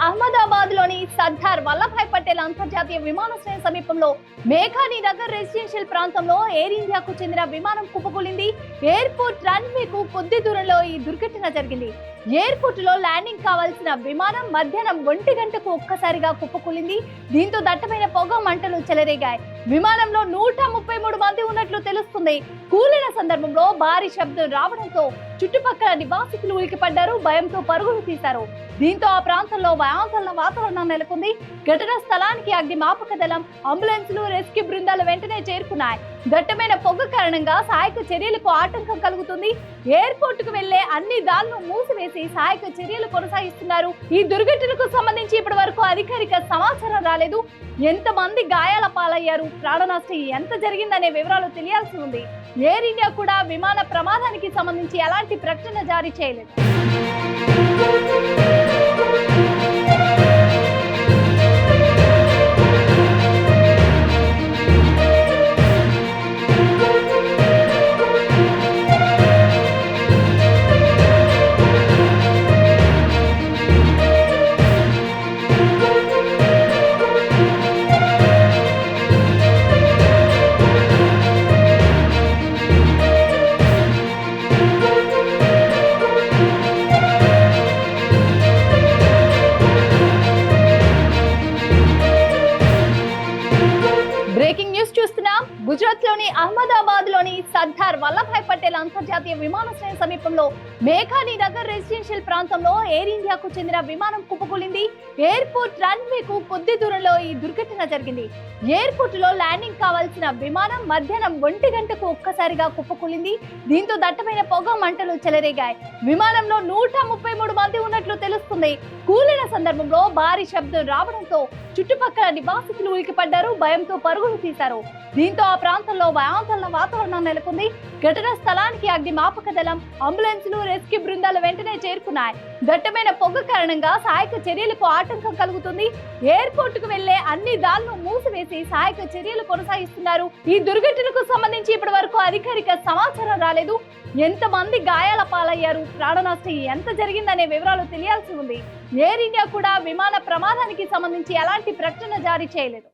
అహ్మదాబాద్ లోని సర్దార్ వల్లభాయ్ పటేల్ అంతర్జాతీయ విమానాశ్రయం సమీపంలో మేఘాని నగర్ రెసిడెన్షియల్ ప్రాంతంలో ఎయిర్ ఇండియాకు చెందిన విమానం కుప్పకూలింది. ఎయిర్పోర్ట్ రన్వేకు కొద్ది దూరంలో ఈ దుర్ఘటన జరిగింది. ఎయిర్పోర్ట్ లో ల్యాండింగ్ కావాల్సిన విమానం మధ్యాహ్నం 1 గంటకు ఒక్కసారిగా కుప్పకూలింది. దీంతో దట్టమైన పొగ మంటలు చెలరేగాయి. విమానంలో 133 మంది ఉన్నట్లు తెలుస్తుంది. కూలిన సందర్భంలో భారీ శబ్దం రావడంతో చుట్టుపక్కల నివాసితులు ఉలికిపడ్డారు, భయంతో పరుగులు తీశారు. దీంతో ఆ ప్రాంతంలో భయాందోళన వాతావరణం నెలకొంది. ఘటనా స్థలానికి అగ్నిమాపక దళం, అంబులెన్సులు, రెస్క్యూ బృందాలు వెంటనే చేరుకున్నాయి. దట్టమైన పొగ కారణంగా సహాయక చర్యలకు ఆటంకం కలుగుతుంది. ఎయిర్పోర్ట్ కు వెళ్లే అన్ని దారులను మూసివేసి సహాయక చర్యలు కొనసాగిస్తున్నారు. ఈ దుర్ఘటనకు సంబంధించి ఇప్పటి వరకు అధికారిక సమాచారం రాలేదు. ఎంతమంది గాయాల పాలయ్యారు, ప్రాణ నష్టం ఎంత జరిగిందనే వివరాలు తెలియాల్సి ఉంది. ఎయిర్ ఇండియా కూడా విమాన ప్రమాదానికి సంబంధించి ఎలాంటి ప్రకటన జారీ చేయలేదు. బ్రేకింగ్ న్యూస్ చూస్తున్నాం. గుజరాత్ లోని అహ్మదాబాద్ లోని సర్దార్ వల్లభాయ్ పటేల్ అంతర్జాతీయ విమానాశ్రయం సమీపంలో మేఘాని నగర్ రెసిడెన్షియల్ ప్రాంతంలో ఎయిర్ ఇండియాకు చెందిన విమానం కుప్పకూలింది. ఎయిర్పోర్ట్ రన్వేకు కొద్ది దూరంలో ఈ దుర్ఘటన జరిగింది. ఎయిర్పోర్ట్ లో ల్యాండింగ్ కావాల్సిన విమానం మధ్యాహ్నం 1 గంటకు ఒక్కసారిగా కుప్పకూలింది. దీంతో దట్టమైన పొగ మంటలు చెలరేగాయి. విమానంలో 133 మంది ఉన్నట్లు తెలుస్తుంది. కూలిన సందర్భంలో భారీ శబ్దం రావడంతో చుట్టుపక్కల నివాసితులు ఉలికిపడ్డారు, భయంతో పరుగులు తీశారు. దీంతో ఆ ప్రాంతంలో భయాందోళన వాతావరణం నెలకొంది. ఘటనా స్థలానికి అగ్నిమాపక దళం, అంబులెన్సులు, రెస్క్యూ బృందాలు వెంటనే చేరుకున్నాయి. దట్టమైన పొగ కారణంగా సహాయక చర్యలకు ఆటంకం కలుగుతుంది. ఎయిర్పోర్ట్ కు వెళ్లే అన్ని దారులను మూసివేసి సహాయక చర్యలు కొనసాగిస్తున్నారు. ఈ దుర్ఘటనకు సంబంధించి ఇప్పటి వరకు అధికారిక సమాచారం రాలేదు. ఎంతమంది గాయాల పాలయ్యారు, ప్రాణ నష్టం ఎంత జరిగిందనే వివరాలు తెలియాల్సి ఉంది. ఎయిర్ ఇండియా కూడా విమాన ప్రమాదానికి సంబంధించి ఎలాంటి ప్రకటన జారీ చేయలేదు.